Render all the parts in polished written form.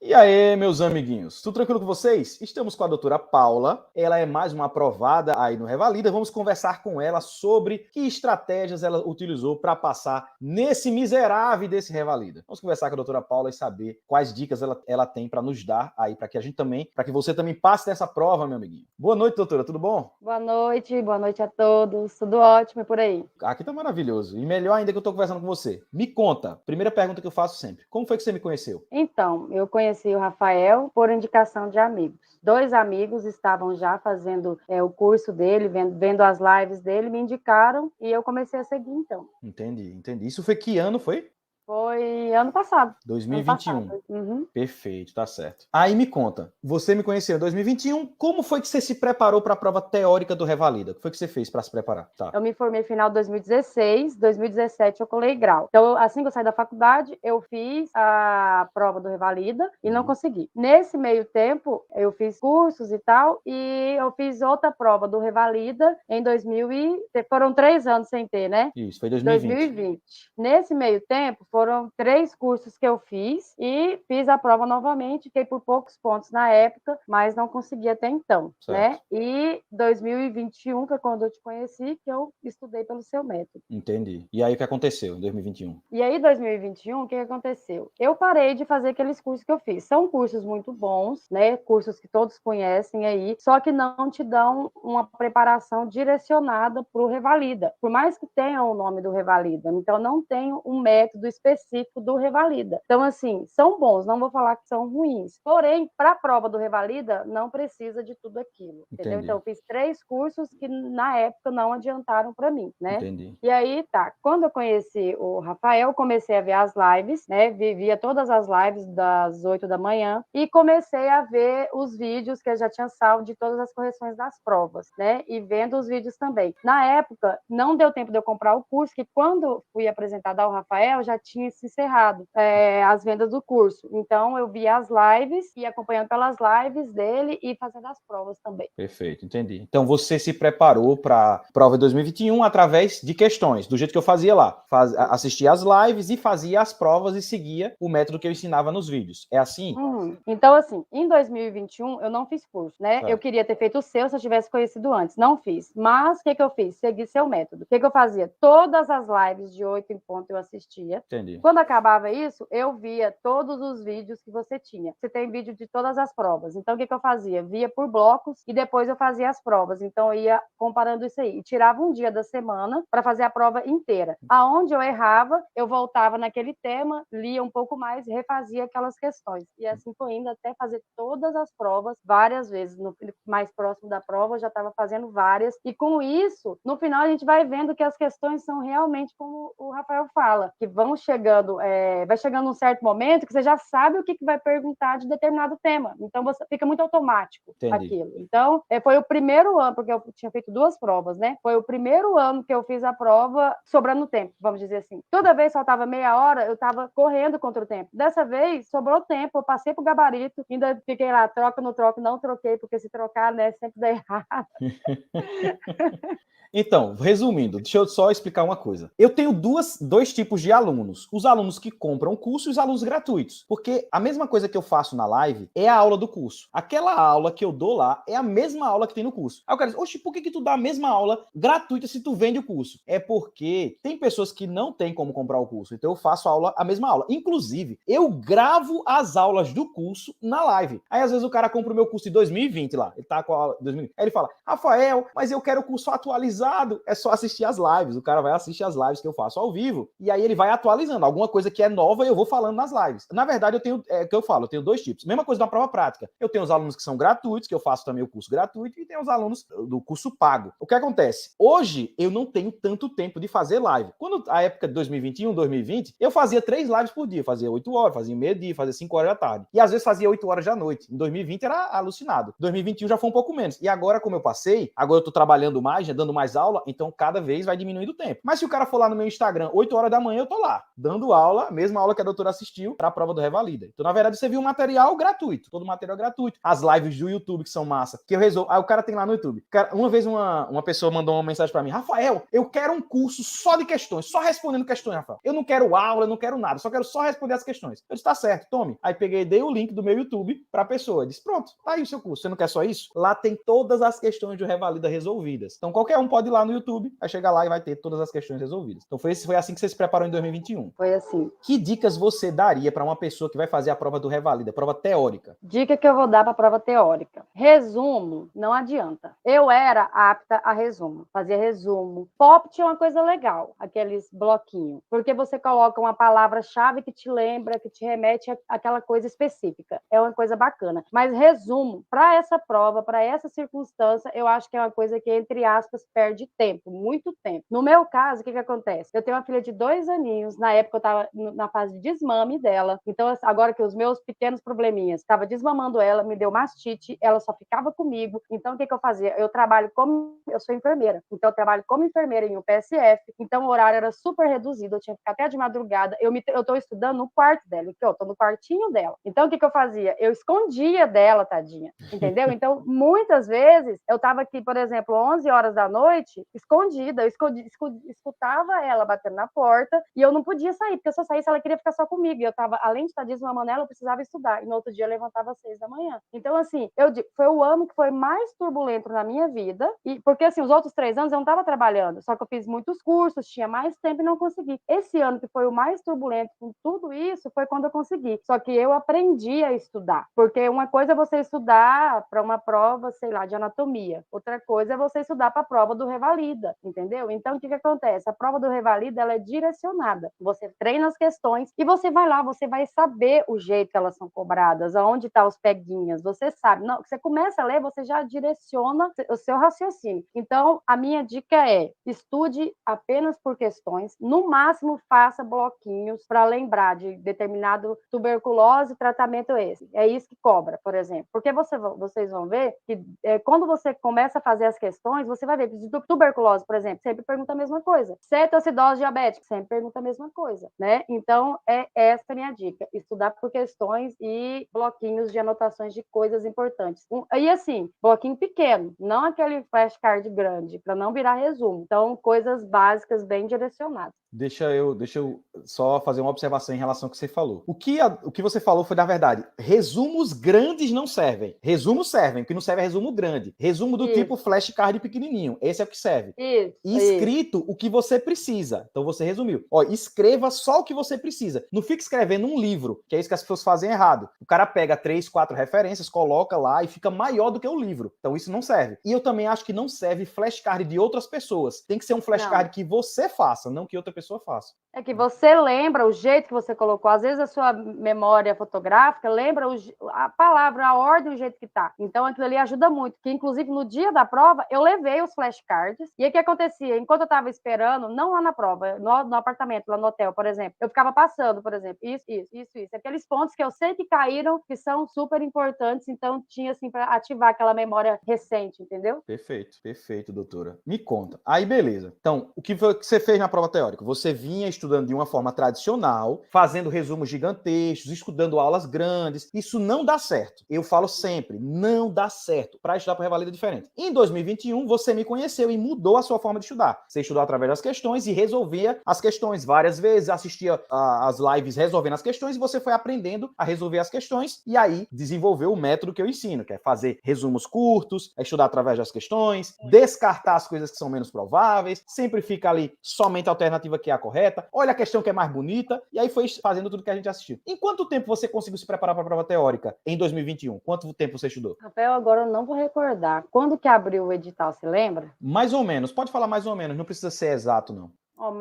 E aí, meus amiguinhos, tudo tranquilo com vocês? Estamos com a doutora Paula, ela é mais uma aprovada aí no Revalida. Vamos conversar com ela sobre que estratégias ela utilizou para passar nesse miserável desse Revalida. Vamos conversar com a doutora Paula e saber quais dicas ela tem para nos dar aí, para que a gente também, para que você também passe nessa prova, meu amiguinho. Boa noite, doutora, tudo bom? Boa noite a todos, tudo ótimo e por aí? Aqui tá maravilhoso. E melhor ainda que eu tô conversando com você. Me conta, primeira pergunta que eu faço sempre, como foi que você me conheceu? Então, eu conheci o Rafael por indicação de amigos. Dois amigos estavam já fazendo o curso dele, vendo as lives dele, me indicaram e eu comecei a seguir então. Entendi. Isso foi que ano foi? Foi ano passado. 2021. Uhum. Perfeito, tá certo. Aí me conta, você me conheceu em 2021, como foi que você se preparou para a prova teórica do Revalida? O que foi que você fez para se preparar? Tá. Eu me formei no final de 2016, 2017 eu colei grau. Então, assim que eu saí da faculdade, eu fiz a prova do Revalida e não consegui. Nesse meio tempo, eu fiz cursos e tal, e eu fiz outra prova do Revalida em 2000 e... Foram 3 anos sem ter, né? Isso, foi 2020. Nesse meio tempo, foram 3 cursos que eu fiz e fiz a prova novamente, fiquei por poucos pontos na época, mas não consegui até então, Certo. né? E 2021 foi quando eu te conheci, que eu estudei pelo seu método. Entendi. E aí o que aconteceu em 2021? E aí, 2021, o que aconteceu? Eu parei de fazer aqueles cursos que eu fiz. São cursos muito bons, né? Cursos que todos conhecem aí, só que não te dão uma preparação direcionada para o Revalida. Por mais que tenha o nome do Revalida, então não tem um método específico do Revalida. Então, assim, são bons, não vou falar que são ruins. Porém, para a prova do Revalida, não precisa de tudo aquilo, entendeu? Então, eu fiz 3 cursos que na época não adiantaram para mim, né? Entendi. E aí, tá, quando eu conheci o Rafael, comecei a ver as lives, né? Via todas as lives das 8 da manhã e comecei a ver os vídeos que eu já tinha salvo de todas as correções das provas, né? E vendo os vídeos também. Na época, não deu tempo de eu comprar o curso, que quando fui apresentada ao Rafael, já tinha se encerrado as vendas do curso. Então, eu via as lives e acompanhando pelas lives dele e fazendo as provas também. Perfeito, entendi. Então, você se preparou para a prova de 2021 através de questões, do jeito que eu fazia lá. Assistia as lives e fazia as provas e seguia o método que eu ensinava nos vídeos. É assim? Então, assim, em 2021, eu não fiz curso, né? Certo. Eu queria ter feito o seu se eu tivesse conhecido antes. Não fiz. Mas, o que eu fiz? Segui seu método. O que eu fazia? Todas as lives de 8 em ponto eu assistia. Entendi. Quando acabava isso, eu via todos os vídeos que você tinha. Você tem vídeo de todas as provas. Então, o que eu fazia? Via por blocos e depois eu fazia as provas. Então, eu ia comparando isso aí. E tirava um dia da semana para fazer a prova inteira. Aonde eu errava, eu voltava naquele tema, lia um pouco mais, refazia aquelas questões. E assim foi indo até fazer todas as provas várias vezes. No mais próximo da prova, eu já estava fazendo várias. E com isso, no final, a gente vai vendo que as questões são realmente como o Rafael fala, que vão chegando, vai chegando um certo momento que você já sabe o que vai perguntar de determinado tema. Então, você fica muito automático aquilo. Então, foi o primeiro ano, porque eu tinha feito 2 provas, né? Foi o primeiro ano que eu fiz a prova sobrando tempo, vamos dizer assim. Toda vez faltava meia hora, eu estava correndo contra o tempo. Dessa vez, sobrou tempo, eu passei pro gabarito, ainda fiquei lá, troca, não troquei, porque se trocar, né, sempre dá errado. Então, resumindo, deixa eu só explicar uma coisa. Eu tenho dois tipos de alunos. Os alunos que compram o curso e os alunos gratuitos. Porque a mesma coisa que eu faço na live é a aula do curso. Aquela aula que eu dou lá é a mesma aula que tem no curso. Aí o cara diz, oxe, por que tu dá a mesma aula gratuita se tu vende o curso? É porque tem pessoas que não têm como comprar o curso. Então eu faço a mesma aula. Inclusive, eu gravo as aulas do curso na live. Aí às vezes o cara compra o meu curso de 2020 lá. Ele tá com a aula de 2020. Aí ele fala, Rafael, mas eu quero o curso atualizado. É só assistir as lives. O cara vai assistir as lives que eu faço ao vivo e aí ele vai atualizando. Alguma coisa que é nova eu vou falando nas lives. Na verdade, eu tenho, que eu falo, eu tenho 2 tipos. Mesma coisa da prova prática. Eu tenho os alunos que são gratuitos, que eu faço também o curso gratuito, e tem os alunos do curso pago. O que acontece? Hoje, eu não tenho tanto tempo de fazer live. Quando a época de 2021, 2020, eu fazia 3 lives por dia. Fazia 8 horas, fazia meio-dia, fazia 5 horas da tarde. E às vezes fazia 8 horas da noite. Em 2020 era alucinado. 2021 já foi um pouco menos. E agora, como eu passei, agora eu tô trabalhando mais, dando mais aula, então cada vez vai diminuindo o tempo. Mas se o cara for lá no meu Instagram 8 horas da manhã, eu tô lá. dando aula, a mesma aula que a doutora assistiu, para a prova do Revalida. Então, na verdade, você viu um material gratuito, todo material gratuito. As lives do YouTube, que são massa, que eu resolvo. Aí o cara tem lá no YouTube. Uma vez uma pessoa mandou uma mensagem para mim: Rafael, eu quero um curso só de questões, só respondendo questões, Rafael. Eu não quero aula, eu não quero nada, só quero só responder as questões. Eu disse: tá certo, tome. Aí peguei e dei o link do meu YouTube para a pessoa. Eu disse: pronto, tá aí o seu curso. Você não quer só isso? Lá tem todas as questões do Revalida resolvidas. Então qualquer um pode ir lá no YouTube, vai chegar lá e vai ter todas as questões resolvidas. Então foi assim que você se preparou em 2021. Foi assim. Que dicas você daria para uma pessoa que vai fazer a prova do Revalida, a prova teórica? Dica que eu vou dar para a prova teórica. Resumo, não adianta. Eu era apta a resumo, fazia resumo. Pop tinha uma coisa legal, aqueles bloquinhos, porque você coloca uma palavra-chave que te lembra, que te remete àquela coisa específica. É uma coisa bacana. Mas resumo, para essa prova, para essa circunstância, eu acho que é uma coisa que, entre aspas, perde tempo, muito tempo. No meu caso, o que acontece? Eu tenho uma filha de 2 aninhos, na época eu estava na fase de desmame dela, então agora que os meus pequenos probleminhas, estava desmamando ela, me deu mastite, ela só ficava comigo, então o que eu fazia? Eu sou enfermeira, então eu trabalho como enfermeira em um PSF, então o horário era super reduzido, eu tinha que ficar até de madrugada, eu estou estudando no quarto dela, eu estou no quartinho dela, então o que eu fazia? Eu escondia dela, tadinha, entendeu? Então muitas vezes eu estava aqui, por exemplo, 11 horas da noite, escondida, eu escutava ela batendo na porta e eu não podia sair, porque se eu saísse ela queria ficar só comigo, e eu estava, além de estar desmamando ela, eu precisava estudar, e no outro dia eu levantava às 6 da manhã. Então, assim, eu digo, foi o ano que foi mais turbulento na minha vida, e porque, assim, os outros 3 anos eu não estava trabalhando, só que eu fiz muitos cursos, tinha mais tempo e não consegui. Esse ano que foi o mais turbulento com tudo isso, foi quando eu consegui. Só que eu aprendi a estudar, porque uma coisa é você estudar para uma prova, sei lá, de anatomia, outra coisa é você estudar para a prova do Revalida, entendeu? Então, o que acontece? A prova do Revalida, ela é direcionada. Você treina as questões e você vai lá, você vai saber o jeito que elas são cobradas, aonde tá os peguinhas, você sabe. Não, você começa a ler, você já direciona o seu raciocínio. Então, a minha dica é: estude apenas por questões, no máximo faça bloquinhos para lembrar de determinado tuberculose, tratamento esse. É isso que cobra, por exemplo. Porque vocês vão ver que quando você começa a fazer as questões, você vai ver que de tuberculose, por exemplo, sempre pergunta a mesma coisa. Cetoacidose diabética, sempre pergunta a mesma coisa, né? Então, é essa a minha dica: estudar por questões e bloquinhos de anotações de coisas importantes. E assim, bloquinho pequeno, não aquele flashcard grande, para não virar resumo. Então, coisas básicas bem direcionadas. Deixa eu só fazer uma observação em relação ao que você falou. O que você falou foi, na verdade, resumos grandes não servem. Resumos servem, o que não serve é resumo grande. Resumo do tipo flashcard pequenininho. Esse é o que serve. Escrito o que você precisa. Então você resumiu. Ó, escreva só o que você precisa. Não fique escrevendo um livro, que é isso que as pessoas fazem errado. O cara pega 3, 4 referências, coloca lá e fica maior do que o livro. Então isso não serve. E eu também acho que não serve flashcard de outras pessoas. Tem que ser um flashcard que você faça, não que outra pessoa faça. É que você lembra o jeito que você colocou. Às vezes a sua memória fotográfica lembra a palavra, a ordem, o jeito que tá. Então aquilo ali ajuda muito. Que inclusive no dia da prova eu levei os flashcards. E aí o que acontecia? Enquanto eu estava esperando, não lá na prova, no apartamento, lá no hotel, por exemplo, eu ficava passando, por exemplo, isso. Aqueles pontos que eu sei que caíram, que são super importantes. Então tinha assim para ativar aquela memória recente, entendeu? Perfeito, doutora. Me conta. Aí beleza. Então, o que foi que você fez na prova teórica? Você vinha estudando de uma forma tradicional, fazendo resumos gigantescos, estudando aulas grandes. Isso não dá certo. Eu falo sempre, não dá certo. Para estudar para Revalida é diferente. Em 2021, você me conheceu e mudou a sua forma de estudar. Você estudou através das questões e resolvia as questões várias vezes, assistia às lives resolvendo as questões e você foi aprendendo a resolver as questões e aí desenvolveu o método que eu ensino, que é fazer resumos curtos, é estudar através das questões, descartar as coisas que são menos prováveis, sempre fica ali somente a alternativa que é a correta, olha a questão que é mais bonita, e aí foi fazendo tudo que a gente assistiu. Em quanto tempo você conseguiu se preparar para a prova teórica em 2021? Quanto tempo você estudou? Rafael, agora eu não vou recordar. Quando que abriu o edital, você lembra? Mais ou menos, pode falar mais ou menos, não precisa ser exato, não.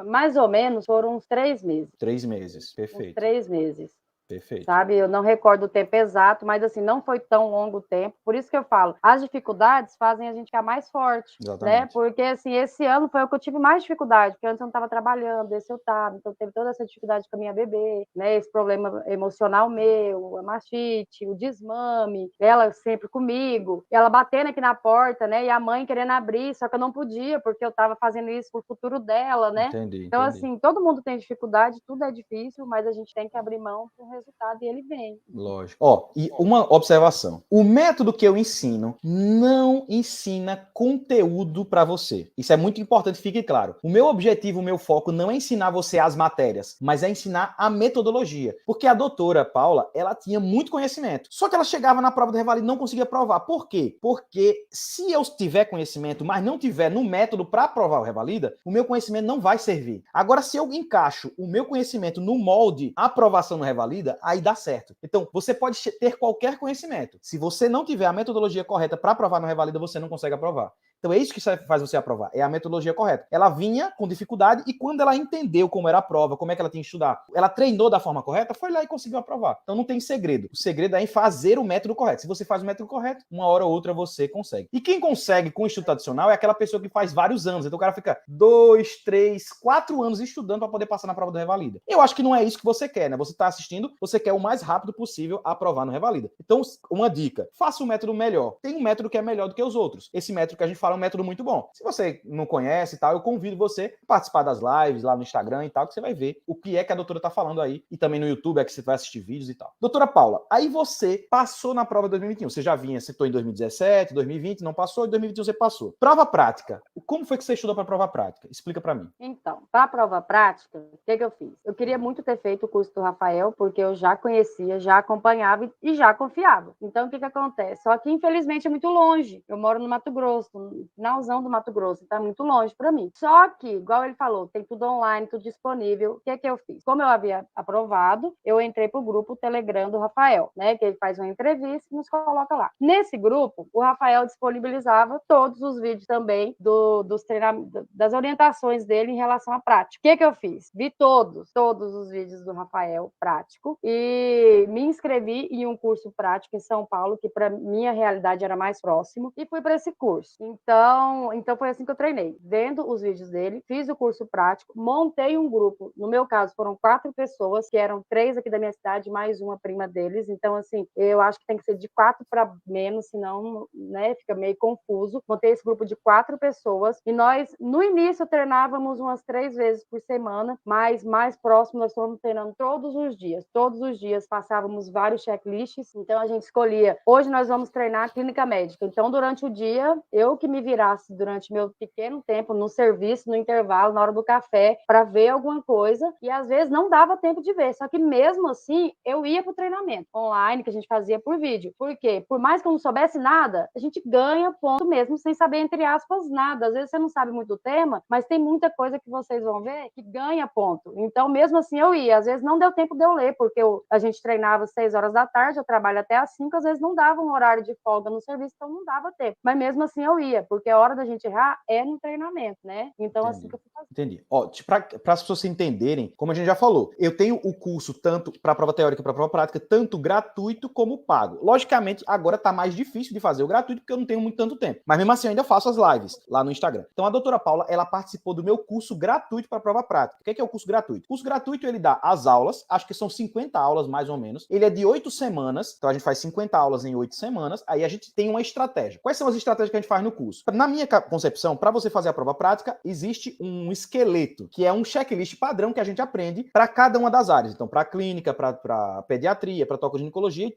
Mais ou menos foram uns 3 meses. 3 meses, perfeito. Uns 3 meses. Perfeito. Sabe? Eu não recordo o tempo exato, mas assim, não foi tão longo o tempo. Por isso que eu falo, as dificuldades fazem a gente ficar mais forte, né? Exatamente. Porque assim, esse ano foi o que eu tive mais dificuldade, porque antes eu não estava trabalhando, esse eu estava, então teve toda essa dificuldade com a minha bebê, né? Esse problema emocional meu, a mastite, o desmame, ela sempre comigo, ela batendo aqui na porta, né? E a mãe querendo abrir, só que eu não podia, porque eu estava fazendo isso pro futuro dela, né? Entendi. Então, assim, todo mundo tem dificuldade, tudo é difícil, mas a gente tem que abrir mão para o resultado e ele vem. Lógico. Ó, e uma observação. O método que eu ensino não ensina conteúdo para você. Isso é muito importante, fique claro. O meu objetivo, o meu foco não é ensinar você as matérias, mas é ensinar a metodologia. Porque a doutora Paula, ela tinha muito conhecimento. Só que ela chegava na prova do Revalida e não conseguia provar. Por quê? Porque se eu tiver conhecimento, mas não tiver no método para provar o Revalida, o meu conhecimento não vai servir. Agora, se eu encaixo o meu conhecimento no molde aprovação no Revalida, aí dá certo. Então, você pode ter qualquer conhecimento. Se você não tiver a metodologia correta para aprovar no Revalida, você não consegue aprovar. Então é isso que faz você aprovar, é a metodologia correta. Ela vinha com dificuldade e quando ela entendeu como era a prova, como é que ela tinha que estudar, ela treinou da forma correta, foi lá e conseguiu aprovar. Então não tem segredo. O segredo é em fazer o método correto. Se você faz o método correto, uma hora ou outra você consegue. E quem consegue com o estudo tradicional é aquela pessoa que faz vários anos. Então o cara fica 2, 3, 4 anos estudando para poder passar na prova do Revalida. Eu acho que não é isso que você quer, né? Você está assistindo, você quer o mais rápido possível aprovar no Revalida. Então, uma dica, faça um método melhor. Tem um método que é melhor do que os outros. Esse método que a gente fala é um método muito bom. Se você não conhece e tal, eu convido você a participar das lives lá no Instagram e tal, que você vai ver o que é que a doutora tá falando aí. E também no YouTube é que você vai assistir vídeos e tal. Doutora Paula, aí você passou na prova de 2021. Você já vinha, citou em 2017, 2020, não passou, em 2021 você passou. Prova prática. Como foi que você estudou para prova prática? Explica para mim. Então, para a prova prática, o que eu fiz? Eu queria muito ter feito o curso do Rafael, porque eu já conhecia, já acompanhava e já confiava. Então, o que acontece? Só que, infelizmente, é muito longe. Eu moro no Mato Grosso, no finalzão do Mato Grosso, então é muito longe para mim. Só que, igual ele falou, tem tudo online, tudo disponível. O que eu fiz? Como eu havia aprovado, eu entrei para o grupo Telegram do Rafael, né? Que ele faz uma entrevista e nos coloca lá. Nesse grupo, o Rafael disponibilizava todos os vídeos também dos treinamentos, das orientações dele em relação à prática. O que eu fiz? Vi todos os vídeos do Rafael prático e me inscrevi em um curso prático em São Paulo, que para minha realidade era mais próximo, e fui para esse curso. Então foi assim que eu treinei, vendo os vídeos dele, fiz o curso prático, montei um grupo. No meu caso, foram 4 pessoas, que eram 3 aqui da minha cidade, mais uma prima deles. Então, assim, eu acho que tem que ser de 4 para menos, senão, né, fica meio confuso. Montei esse grupo de 4 pessoas e nós, no início, treinávamos umas 3 vezes por semana, mas mais próximo nós fomos treinando todos os dias. Todos os dias passávamos vários checklists, então a gente escolhia, hoje nós vamos treinar clínica médica. Então, durante o dia, eu que me virasse durante meu pequeno tempo no serviço, no intervalo, na hora do café, para ver alguma coisa, e às vezes não dava tempo de ver, só que mesmo assim, eu ia para o treinamento online, que a gente fazia por vídeo. Por quê? Por mais que eu não soubesse nada, a gente ganha ponto mesmo sem saber, entre aspas, nada. Às vezes você não sabe muito do tema, mas tem muita coisa que vocês vão ver que ganha ponto. Então, mesmo assim, eu ia. Às vezes não deu tempo de eu ler, porque a gente treinava às 6 horas da tarde, eu trabalho até às 5, às vezes não dava um horário de folga no serviço, então não dava tempo. Mas mesmo assim eu ia, porque a hora da gente errar é no treinamento, né? Então, Entendi. assim que eu fui fazer. Entendi. Ó, para as pessoas entenderem, como a gente já falou, eu tenho o curso tanto para prova teórica e para prova prática, tanto gratuito como pago. Logicamente, agora tá mais difícil de fazer o gratuito, porque eu não tenho muito tanto tempo. Mas mesmo assim, eu ainda faço as lives lá no Instagram. Então, a doutora Paula, ela participou do meu curso gratuito para prova prática. O que é o curso gratuito? O curso gratuito, ele dá as aulas, acho que são 50 aulas, mais ou menos. Ele é de 8 semanas, então a gente faz 50 aulas em 8 semanas, aí a gente tem uma estratégia. Quais são as estratégias que a gente faz no curso? Na minha concepção, para você fazer a prova prática, existe um esqueleto, que é um checklist padrão que a gente aprende para cada uma das áreas. Então, para clínica, para pediatria, para tocoginecologia,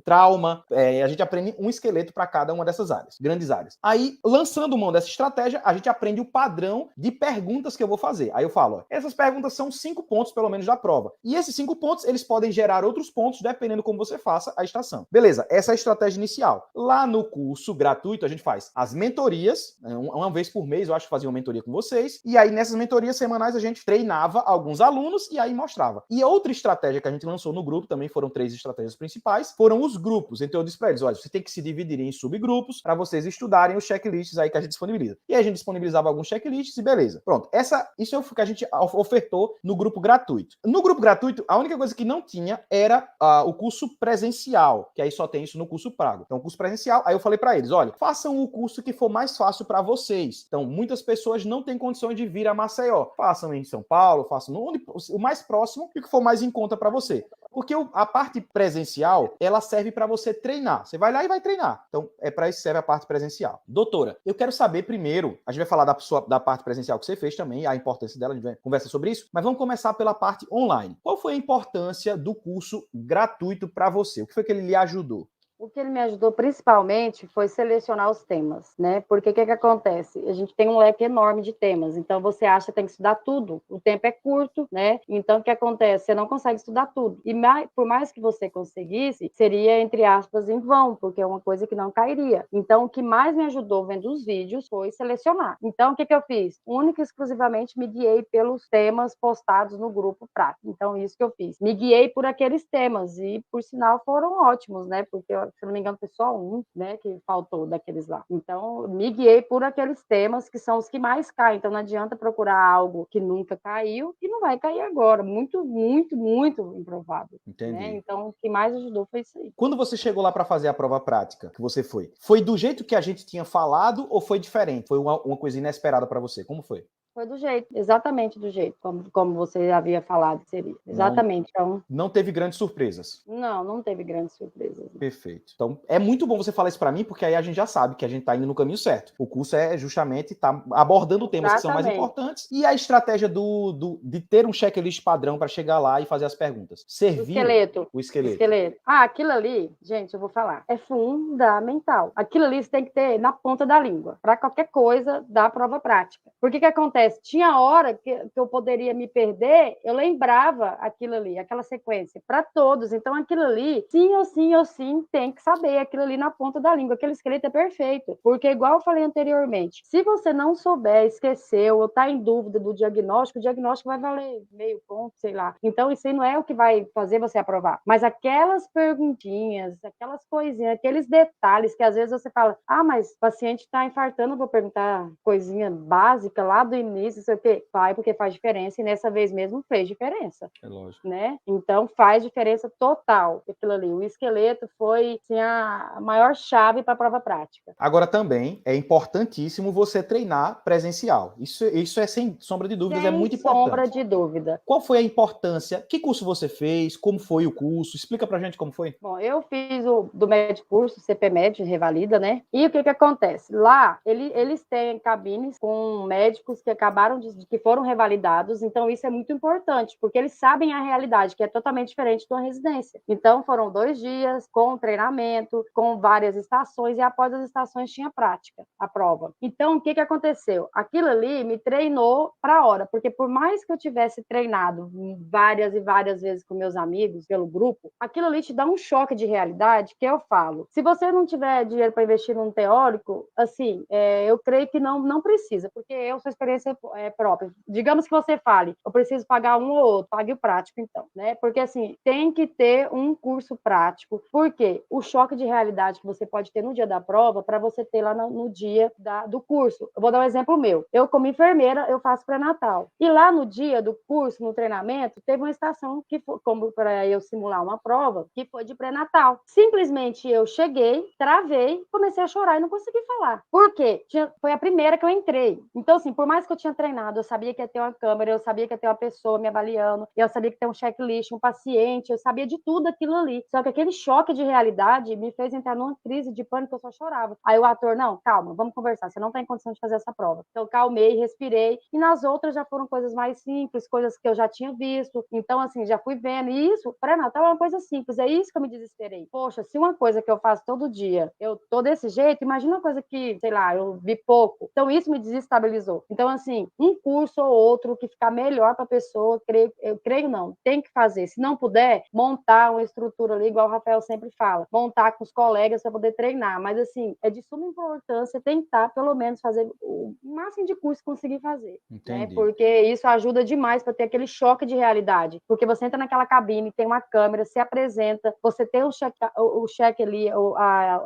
trauma, a gente aprende um esqueleto para cada uma dessas áreas, grandes áreas. Aí, lançando mão dessa estratégia, a gente aprende o padrão de perguntas que eu vou fazer. Aí eu falo, ó, essas perguntas são 5 pontos, pelo menos, da prova. E esses 5 pontos, eles podem gerar outros pontos, dependendo como você faça a extração. Beleza, essa é a estratégia inicial. Lá no curso gratuito, a gente faz as mentorias mentorias, uma vez por mês, eu acho que fazia uma mentoria com vocês, e aí nessas mentorias semanais a gente treinava alguns alunos e aí mostrava. E outra estratégia que a gente lançou no grupo, também foram 3 estratégias principais, foram os grupos. Então eu disse para eles, olha, você tem que se dividir em subgrupos para vocês estudarem os checklists aí que a gente disponibiliza. E aí a gente disponibilizava alguns checklists e beleza. Pronto, isso é o que a gente ofertou no grupo gratuito. No grupo gratuito, a única coisa que não tinha era o curso presencial, que aí só tem isso no curso pago. Então, o curso presencial, aí eu falei para eles, olha, façam o curso que for mais fácil para vocês. Então, muitas pessoas não têm condições de vir a Maceió. Façam em São Paulo, façam o mais próximo e o que for mais em conta para você. Porque a parte presencial, ela serve para você treinar. Você vai lá e vai treinar. Então, é para isso que serve a parte presencial. Doutora, eu quero saber primeiro, a gente vai falar da parte presencial que você fez também, a importância dela, a gente vai conversar sobre isso, mas vamos começar pela parte online. Qual foi a importância do curso gratuito para você? O que foi que ele lhe ajudou? O que ele me ajudou principalmente foi selecionar os temas, né? Porque o que acontece? A gente tem um leque enorme de temas, então você acha que tem que estudar tudo, o tempo é curto, né? Então o que acontece? Você não consegue estudar tudo. E por mais que você conseguisse, seria, entre aspas, em vão, porque é uma coisa que não cairia. Então o que mais me ajudou vendo os vídeos foi selecionar. Então o que eu fiz? Única e exclusivamente me guiei pelos temas postados no grupo prático. Então isso que eu fiz. Me guiei por aqueles temas e, por sinal, foram ótimos, né? Porque se não me engano, foi só um, né, que faltou daqueles lá. Então, me guiei por aqueles temas que são os que mais caem. Então, não adianta procurar algo que nunca caiu e não vai cair agora. Muito, muito, muito improvável. Entendi. Né? Então, o que mais ajudou foi isso aí. Quando você chegou lá para fazer a prova prática, que você foi do jeito que a gente tinha falado ou foi diferente? Foi uma coisa inesperada para você? Como foi? Foi do jeito, exatamente do jeito, como você havia falado que seria. Exatamente. Então, não teve grandes surpresas. Não teve grandes surpresas. Perfeito. Então, é muito bom você falar isso para mim, porque aí a gente já sabe que a gente está indo no caminho certo. O curso é justamente tá abordando temas que são mais importantes e a estratégia de ter um checklist padrão para chegar lá e fazer as perguntas. Serviu o esqueleto. Aquilo ali, gente, eu vou falar, é fundamental. Aquilo ali você tem que ter na ponta da língua, para qualquer coisa da prova prática. Porque que acontece? Tinha hora que eu poderia me perder, eu lembrava aquilo ali, aquela sequência, para todos. Então, aquilo ali, sim ou sim, tem que saber aquilo ali na ponta da língua. Aquele esqueleto é perfeito. Porque, igual eu falei anteriormente, se você não souber, esqueceu ou está em dúvida do diagnóstico, o diagnóstico vai valer meio ponto, sei lá. Então, isso aí não é o que vai fazer você aprovar. Mas aquelas perguntinhas, aquelas coisinhas, aqueles detalhes que às vezes você fala, mas o paciente está infartando, vou perguntar coisinha básica lá do início, não sei o quê. Vai, porque faz diferença, e nessa vez mesmo fez diferença. É lógico. Né? Então faz diferença total aquilo ali. O esqueleto foi assim, a maior chave para a prova prática. Agora também é importantíssimo você treinar presencial. Isso é sem sombra de dúvidas, é muito importante. Sem sombra de dúvida. Qual foi a importância? Que curso você fez? Como foi o curso? Explica pra gente como foi. Bom, eu fiz o do Medcurso, CPMed, Revalida, né? E o que acontece? Lá, eles têm cabines com médicos que acabaram que foram revalidados, então isso é muito importante, porque eles sabem a realidade, que é totalmente diferente de uma residência. Então, foram 2 dias com treinamento, com várias estações, e após as estações tinha prática, a prova. Então, o que aconteceu? Aquilo ali me treinou para a hora, porque por mais que eu tivesse treinado várias e várias vezes com meus amigos, pelo grupo, aquilo ali te dá um choque de realidade, que eu falo. Se você não tiver dinheiro para investir num teórico, assim, eu creio que não precisa, porque eu sou experiência própria. Digamos que você fale, eu preciso pagar um ou outro, pague o prático então, né? Porque assim, tem que ter um curso prático, porque o choque de realidade que você pode ter no dia da prova, para você ter lá no dia do curso. Eu vou dar um exemplo meu. Eu, como enfermeira, eu faço pré-natal. E lá no dia do curso, no treinamento, teve uma estação que foi, como para eu simular uma prova, que foi de pré-natal. Simplesmente eu cheguei, travei, comecei a chorar e não consegui falar. Por quê? Foi a primeira que eu entrei. Então, assim, por mais que eu tinha treinado, eu sabia que ia ter uma câmera, eu sabia que ia ter uma pessoa me avaliando, eu sabia que ia ter um checklist, um paciente, eu sabia de tudo aquilo ali. Só que aquele choque de realidade me fez entrar numa crise de pânico, eu só chorava. Aí o ator, não, calma, vamos conversar, você não está em condição de fazer essa prova. Então, eu calmei, respirei, e nas outras já foram coisas mais simples, coisas que eu já tinha visto. Então, assim, já fui vendo. E isso, pré-natal é uma coisa simples, é isso que eu me desesperei. Poxa, se uma coisa que eu faço todo dia, eu tô desse jeito, imagina uma coisa que, sei lá, eu vi pouco. Então, isso me desestabilizou. Então, assim, assim, um curso ou outro que ficar melhor para a pessoa, eu creio não, tem que fazer. Se não puder, montar uma estrutura ali, igual o Rafael sempre fala, montar com os colegas para poder treinar. Mas, assim, é de suma importância tentar, pelo menos, fazer o máximo de curso que conseguir fazer. Né? Porque isso ajuda demais para ter aquele choque de realidade. Porque você entra naquela cabine, tem uma câmera, se apresenta, você tem o cheque ali,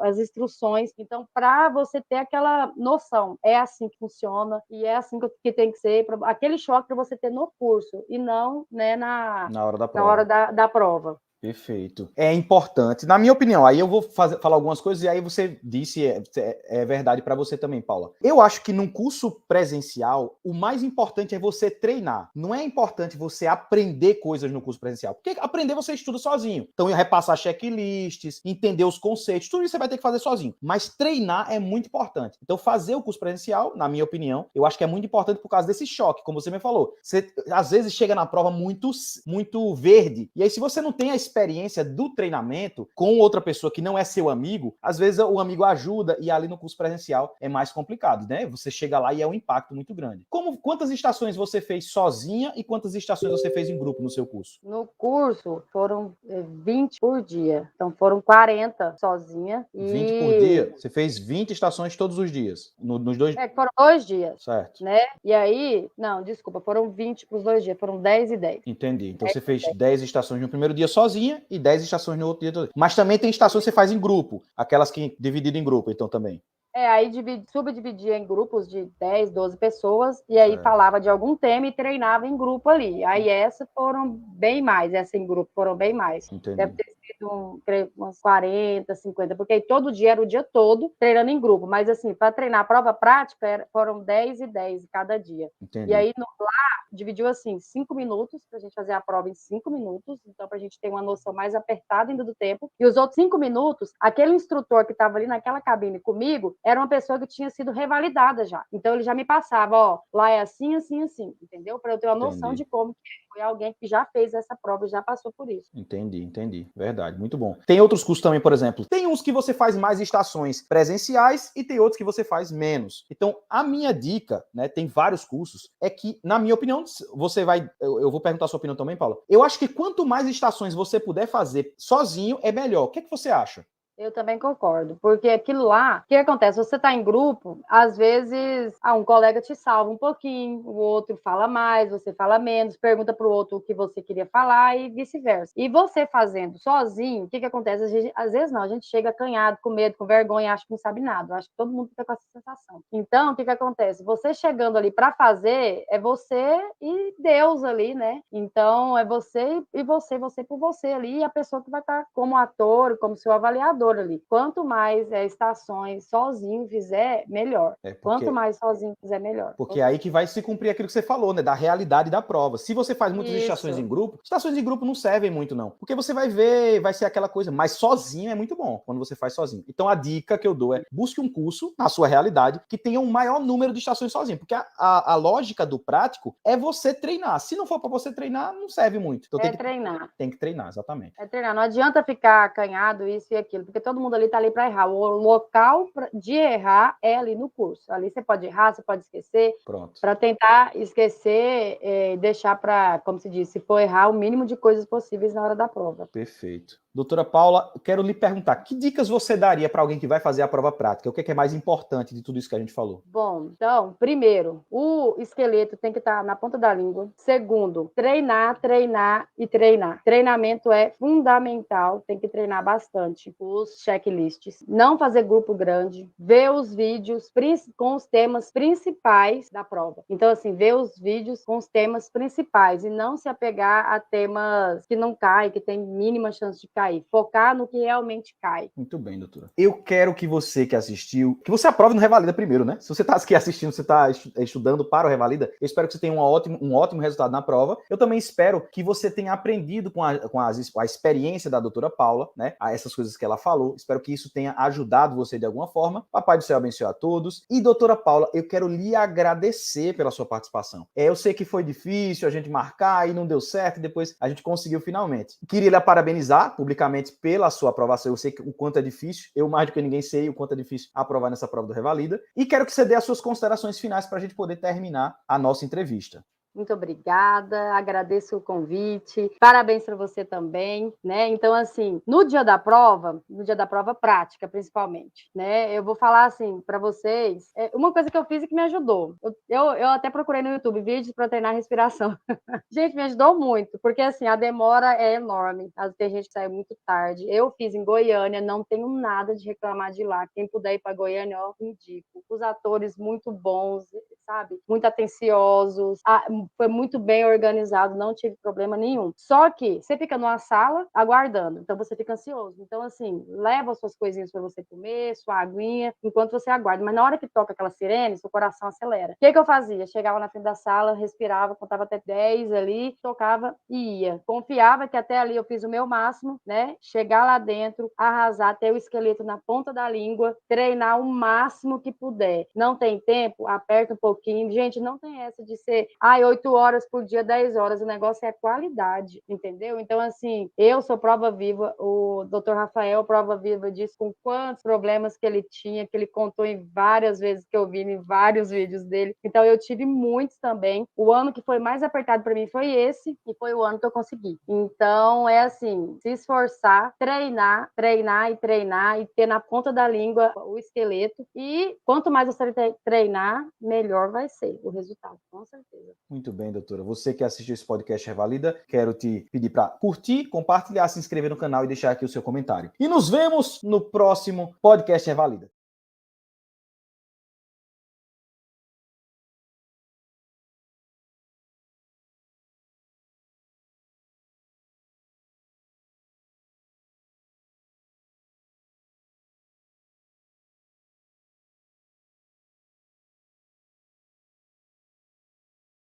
as instruções. Então, para você ter aquela noção, é assim que funciona e é assim que tem que ser, aquele choque para você ter no curso e não, né, na hora da prova. Na hora da prova. Perfeito. É importante, na minha opinião, aí eu vou falar algumas coisas e aí você disse, é verdade para você também, Paula. Eu acho que num curso presencial, o mais importante é você treinar. Não é importante você aprender coisas no curso presencial, porque aprender você estuda sozinho. Então, repassar checklists, entender os conceitos, tudo isso você vai ter que fazer sozinho. Mas treinar é muito importante. Então, fazer o curso presencial, na minha opinião, eu acho que é muito importante por causa desse choque, como você me falou. Você, às vezes, chega na prova muito verde, e aí se você não tem a experiência do treinamento com outra pessoa que não é seu amigo, às vezes o amigo ajuda e ali no curso presencial é mais complicado, né? Você chega lá e é um impacto muito grande. Quantas estações você fez sozinha e quantas estações você fez em grupo no seu curso? No curso foram 20 por dia, então foram 40 sozinha. 20 por dia? Você fez 20 estações todos os dias? Nos dois? Foram 2 dias. Certo. Né? E aí, não, desculpa, foram 20 para os 2 dias, foram 10 e 10. Entendi. Então você fez 10 estações no primeiro dia sozinha e 10 estações no outro dia. Mas também tem estações que você faz em grupo, aquelas que dividido em grupo, então também. Aí subdividia em grupos de 10, 12 pessoas, e aí falava de algum tema e treinava em grupo ali. Aí essas foram bem mais, essa em grupo foram bem mais. Entendi. Deve ter sido umas 40, 50, porque aí todo dia era o dia todo treinando em grupo. Mas assim, para treinar a prova prática, foram 10 e 10 cada dia. Entendi. E aí lá dividiu assim, 5 minutos, para a gente fazer a prova em 5 minutos, então para a gente ter uma noção mais apertada ainda do tempo. E os outros 5 minutos, aquele instrutor que estava ali naquela cabine comigo, era uma pessoa que tinha sido revalidada já. Então ele já me passava, ó, lá é assim, assim, assim, entendeu? Para eu ter uma noção de como foi alguém que já fez essa prova e já passou por isso. Entendi. Verdade, muito bom. Tem outros cursos também, por exemplo, tem uns que você faz mais estações presenciais e tem outros que você faz menos. Então, a minha dica, né, tem vários cursos, é que, na minha opinião, você vai, eu vou perguntar a sua opinião também, Paula. Eu acho que quanto mais estações você puder fazer sozinho, é melhor. O que é que você acha? Eu também concordo, porque aquilo lá, o que acontece? Você está em grupo, às vezes um colega te salva um pouquinho, o outro fala mais, você fala menos, pergunta para o outro o que você queria falar e vice-versa. E você fazendo sozinho, o que acontece? Às vezes não, a gente chega acanhado, com medo, com vergonha, acha que não sabe nada. Eu acho que todo mundo fica com essa sensação. Então, o que acontece? Você chegando ali para fazer, é você e Deus ali, né? Então, é você e você por você ali, e a pessoa que vai estar como ator, como seu avaliador ali. Quanto mais estações sozinho fizer, melhor. Quanto mais sozinho fizer, melhor. Porque é aí que vai se cumprir aquilo que você falou, né? Da realidade da prova. Se você faz muitas estações em grupo não servem muito, não. Porque você vai ver, vai ser aquela coisa, mas sozinho é muito bom, quando você faz sozinho. Então a dica que eu dou é, busque um curso, na sua realidade, que tenha um maior número de estações sozinho. Porque a lógica do prático é você treinar. Se não for para você treinar, não serve muito. Então treinar. Tem que treinar, exatamente. É treinar. Não adianta ficar acanhado, isso e aquilo, porque todo mundo ali tá ali para errar. O local de errar é ali no curso. Ali você pode errar, você pode esquecer. Pronto. Para tentar esquecer, deixar para, como se diz, se for errar, o mínimo de coisas possíveis na hora da prova. Perfeito. Doutora Paula, quero lhe perguntar, que dicas você daria para alguém que vai fazer a prova prática? O que é mais importante de tudo isso que a gente falou? Bom, então, primeiro, o esqueleto tem que estar na ponta da língua. Segundo, treinar e treinar. Treinamento é fundamental, tem que treinar bastante os checklists. Não fazer grupo grande, ver os vídeos com os temas principais da prova. Então, assim, ver os vídeos com os temas principais e não se apegar a temas que não caem, que tem mínima chance de cair. Focar no que realmente cai. Muito bem, doutora. Eu quero que você que assistiu, que você aprove no Revalida primeiro, né? Se você está aqui assistindo, você está estudando para o Revalida, eu espero que você tenha um ótimo resultado na prova. Eu também espero que você tenha aprendido com a experiência da doutora Paula, né? Essas coisas que ela falou. Espero que isso tenha ajudado você de alguma forma. Papai do céu abençoe a todos. E, doutora Paula, eu quero lhe agradecer pela sua participação. Eu sei que foi difícil a gente marcar e não deu certo, e depois a gente conseguiu finalmente. Queria lhe parabenizar publicamente publicamente pela sua aprovação. Eu sei o quanto é difícil, eu mais do que ninguém sei o quanto é difícil aprovar nessa prova do Revalida. E quero que você dê as suas considerações finais para a gente poder terminar a nossa entrevista. Muito obrigada, agradeço o convite, parabéns para você também, né? Então, assim, no dia da prova prática, principalmente, né? Eu vou falar, assim, para vocês, uma coisa que eu fiz e que me ajudou. Eu até procurei no YouTube vídeos para treinar respiração. Gente, me ajudou muito, porque, assim, a demora é enorme. Tem gente que sai muito tarde. Eu fiz em Goiânia, não tenho nada de reclamar de lá. Quem puder ir para Goiânia, eu indico. Os atores muito bons, sabe? Muito atenciosos. Foi muito bem organizado, não tive problema nenhum. Só que você fica numa sala aguardando, então você fica ansioso. Então, assim, leva as suas coisinhas para você comer, sua aguinha, enquanto você aguarda. Mas na hora que toca aquela sirene, seu coração acelera. O que eu fazia? Chegava na frente da sala, respirava, contava até 10 ali, tocava e ia. Confiava que até ali eu fiz o meu máximo, né? Chegar lá dentro, arrasar, ter o esqueleto na ponta da língua, treinar o máximo que puder. Não tem tempo? Aperta um pouquinho. Gente, não tem essa de ser, 8 horas por dia, 10 horas. O negócio é qualidade, entendeu? Então, assim, eu sou prova viva, o Dr. Rafael prova viva disso, com quantos problemas que ele tinha, que ele contou em várias vezes que eu vi em vários vídeos dele. Então, eu tive muitos também. O ano que foi mais apertado para mim foi esse, e foi o ano que eu consegui. Então, é assim, se esforçar, treinar e ter na ponta da língua o esqueleto. E quanto mais você treinar, melhor vai ser o resultado, com certeza. Muito bem, doutora. Você que assistiu esse podcast Revalida, quero te pedir para curtir, compartilhar, se inscrever no canal e deixar aqui o seu comentário. E nos vemos no próximo podcast Revalida.